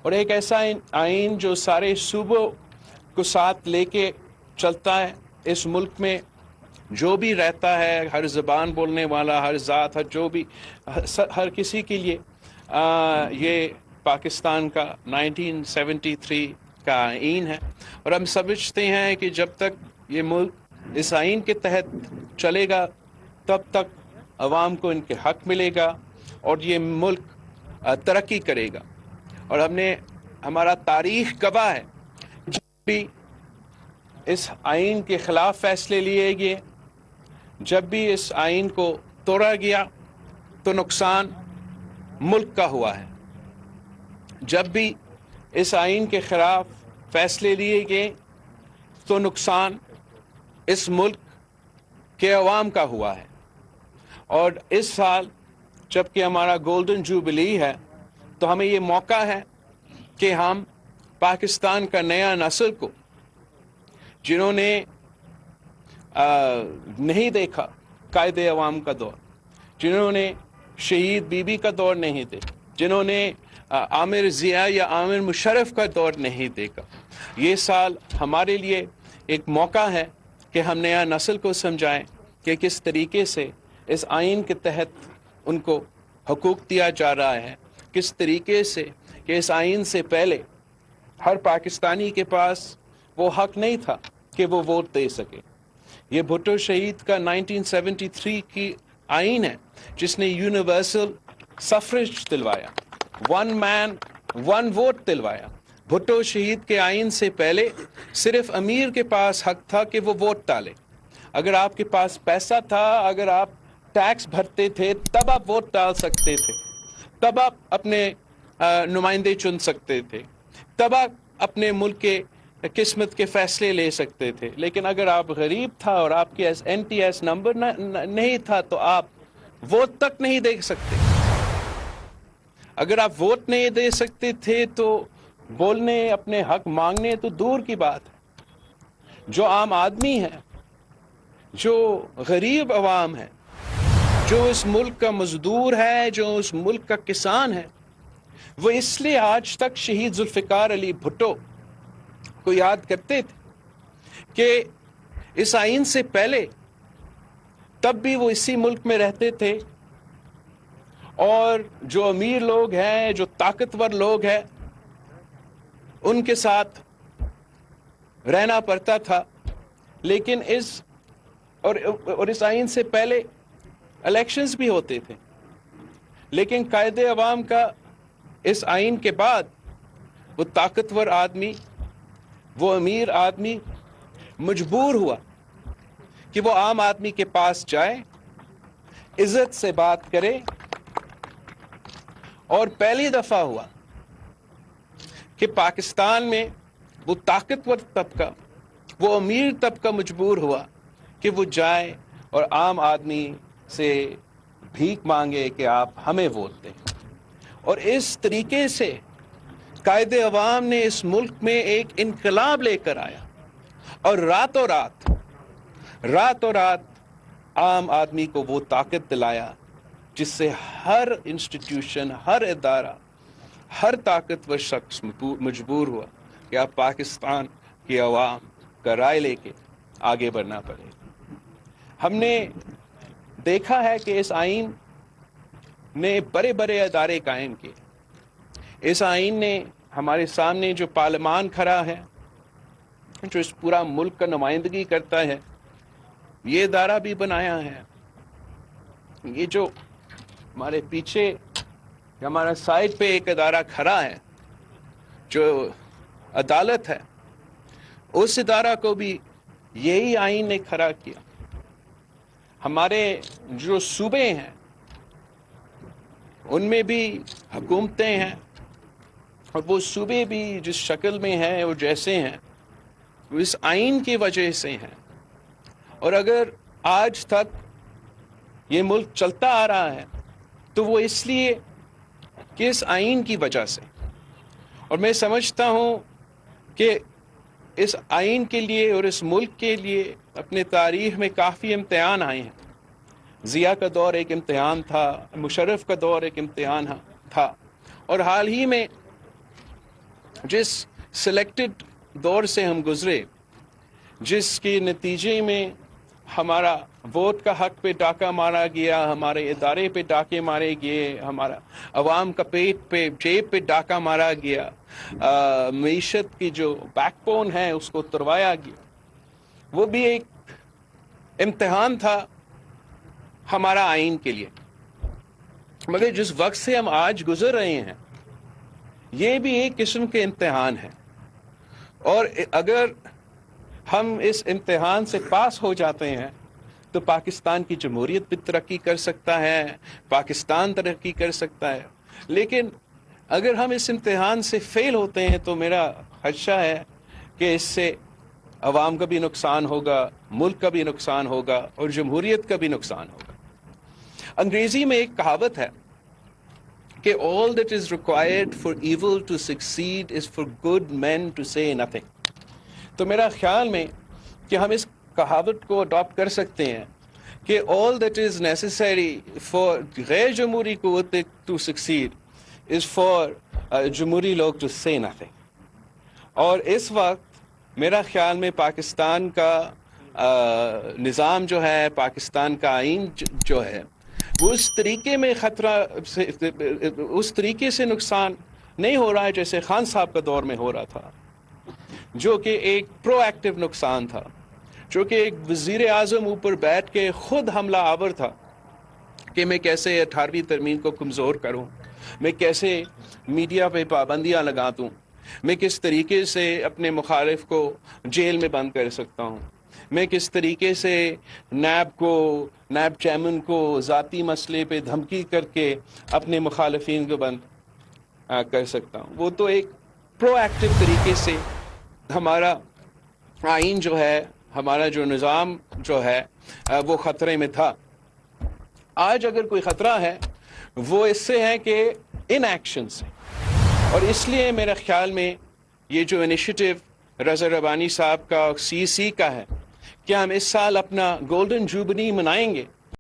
اور ایک ایسا آئین جو سارے صوبوں کو ساتھ لے کے چلتا ہے. اس ملک میں جو بھی رہتا ہے، ہر زبان بولنے والا، ہر ذات، ہر کسی کے لیے یہ پاکستان کا 1973 کا آئین ہے. اور ہم سمجھتے ہیں کہ جب تک یہ ملک اس آئین کے تحت چلے گا تب تک عوام کو ان کے حق ملے گا اور یہ ملک ترقی کرے گا. اور ہمارا تاریخ گواہ ہے، جب بھی اس آئین کے خلاف فیصلے لیے گئے، جب بھی اس آئین کو توڑا گیا تو نقصان ملک کا ہوا ہے. جب بھی اس آئین کے خلاف فیصلے لیے گئے تو نقصان اس ملک کے عوام کا ہوا ہے. اور اس سال جب کہ ہمارا گولڈن جوبلی ہے تو ہمیں یہ موقع ہے کہ ہم پاکستان کا نیا نسل کو، جنہوں نے نہیں دیکھا قائد عوام کا دور، جنہوں نے شہید بی بی کا دور نہیں دیکھا، جنہوں نے عامر ضیاء یا عامر مشرف کا دور نہیں دیکھا، یہ سال ہمارے لیے ایک موقع ہے کہ ہم نیا نسل کو سمجھائیں کہ کس طریقے سے اس آئین کے تحت ان کو حقوق دیا جا رہا ہے، کس طریقے سے کہ اس آئین سے پہلے ہر پاکستانی کے پاس وہ حق نہیں تھا کہ وہ ووٹ دے سکے. یہ بھٹو شہید کا 1973 کی آئین ہے جس نے یونیورسل سفریج دلوایا، ون مین ون ووٹ دلوایا. بھٹو شہید کے آئین سے پہلے صرف امیر کے پاس حق تھا کہ وہ ووٹ ڈالے. اگر آپ کے پاس پیسہ تھا، اگر آپ ٹیکس بھرتے تھے، تب آپ ووٹ ڈال سکتے تھے، تب آپ اپنے نمائندے چن سکتے تھے، تب آپ اپنے ملک کے قسمت کے فیصلے لے سکتے تھے. لیکن اگر آپ غریب تھا اور آپ کے NTS نمبر نہیں تھا تو آپ ووٹ تک نہیں دے سکتے. اگر آپ ووٹ نہیں دے سکتے تھے تو بولنے، اپنے حق مانگنے تو دور کی بات ہے. جو عام آدمی ہے، جو غریب عوام ہے، جو اس ملک کا مزدور ہے، جو اس ملک کا کسان ہے، وہ اس لیے آج تک شہید ذوالفقار علی بھٹو کو یاد کرتے تھے کہ اس آئین سے پہلے تب بھی وہ اسی ملک میں رہتے تھے اور جو امیر لوگ ہیں، جو طاقتور لوگ ہیں، ان کے ساتھ رہنا پڑتا تھا. لیکن اس آئین سے پہلے الیکشنز بھی ہوتے تھے. لیکن قائد عوام کا اس آئین کے بعد وہ طاقتور آدمی، وہ امیر آدمی مجبور ہوا کہ وہ عام آدمی کے پاس جائے، عزت سے بات کرے. اور پہلی دفعہ ہوا کہ پاکستان میں وہ طاقتور طبقہ، وہ امیر طبقہ مجبور ہوا کہ وہ جائے اور عام آدمی سے بھیک مانگے کہ آپ ہمیں ووٹ دیں. اور اس طریقے سے قائد عوام نے اس ملک میں ایک انقلاب لے کر آیا اور راتوں رات عام آدمی کو وہ طاقت دلایا جس سے ہر انسٹیٹیوشن، ہر ادارہ، ہر طاقتور شخص مجبور ہوا کہ اب پاکستان کی عوام کا رائے لے کے آگے بڑھنا پڑے. ہم نے دیکھا ہے کہ اس آئین نے بڑے بڑے ادارے قائم کیے. اس آئین نے ہمارے سامنے جو پارلیمان کھڑا ہے، جو اس پورا ملک کا نمائندگی کرتا ہے، یہ ادارہ بھی بنایا ہے. یہ جو ہمارے پیچھے، ہمارا سائڈ پہ ایک ادارہ کھڑا ہے جو عدالت ہے، اس ادارہ کو بھی یہی آئین نے کھڑا کیا. ہمارے جو صوبے ہیں ان میں بھی حکومتیں ہیں، اور وہ صوبے بھی جس شکل میں ہیں اور جیسے ہیں وہ اس آئین کی وجہ سے ہیں. اور اگر آج تک یہ ملک چلتا آ رہا ہے تو وہ اس لیے کہ اس آئین کی وجہ سے. اور میں سمجھتا ہوں کہ اس آئین کے لیے اور اس ملک کے لیے اپنے تاریخ میں کافی امتحان آئے ہیں. ضیاء کا دور ایک امتحان تھا، مشرف کا دور ایک امتحان تھا، اور حال ہی میں جس سلیکٹڈ دور سے ہم گزرے، جس کے نتیجے میں ہمارا ووٹ کا حق پہ ڈاکہ مارا گیا، ہمارے ادارے پہ ڈاکے مارے گئے، ہمارا عوام کا پیٹ پہ جیب پہ ڈاکہ مارا گیا، معیشت کی جو بیک بون ہے اس کو تروایا گیا، وہ بھی ایک امتحان تھا ہمارا آئین کے لیے۔ مگر جس وقت سے ہم آج گزر رہے ہیں یہ بھی ایک قسم کے امتحان ہے، اور اگر ہم اس امتحان سے پاس ہو جاتے ہیں تو پاکستان کی جمہوریت بھی ترقی کر سکتا ہے، پاکستان ترقی کر سکتا ہے۔ لیکن اگر ہم اس امتحان سے فیل ہوتے ہیں تو میرا خدشہ ہے کہ اس سے عوام کا بھی نقصان ہوگا، ملک کا بھی نقصان ہوگا، اور جمہوریت کا بھی نقصان ہوگا۔ انگریزی میں ایک کہاوت ہے کہ all that is required for evil to succeed is for good men to say nothing۔ تو میرا خیال میں کہ ہم اس کہاوت کو اڈاپٹ کر سکتے ہیں کہ all that is necessary for غیر جمہوری قوت to succeed is for جمہوری لوگ to say nothing۔ اور اس وقت میرا خیال میں پاکستان کا نظام جو ہے، پاکستان کا آئین جو ہے، وہ اس طریقے میں اس طریقے سے نقصان نہیں ہو رہا ہے جیسے خان صاحب کا دور میں ہو رہا تھا، جو کہ ایک پرو ایکٹیو نقصان تھا، جو کہ ایک وزیر اعظم اوپر بیٹھ کے خود حملہ آور تھا کہ میں کیسے 18ویں ترمیم کو کمزور کروں، میں کیسے میڈیا پہ پابندیاں لگا دوں، میں کس طریقے سے اپنے مخالف کو جیل میں بند کر سکتا ہوں، میں کس طریقے سے نیب چیئرمین کو ذاتی مسئلے پہ دھمکی کر کے اپنے مخالفین کو بند کر سکتا ہوں۔ وہ تو ایک پرو ایکٹیو طریقے سے ہمارا آئین جو ہے، ہمارا جو نظام جو ہے وہ خطرے میں تھا۔ آج اگر کوئی خطرہ ہے وہ اس سے ہے کہ ان ایکشن سے، اور اس لیے میرا خیال میں یہ جو انیشیٹو رضا ربانی صاحب کا CEC کا ہے کہ ہم اس سال اپنا گولڈن جوبلی منائیں گے،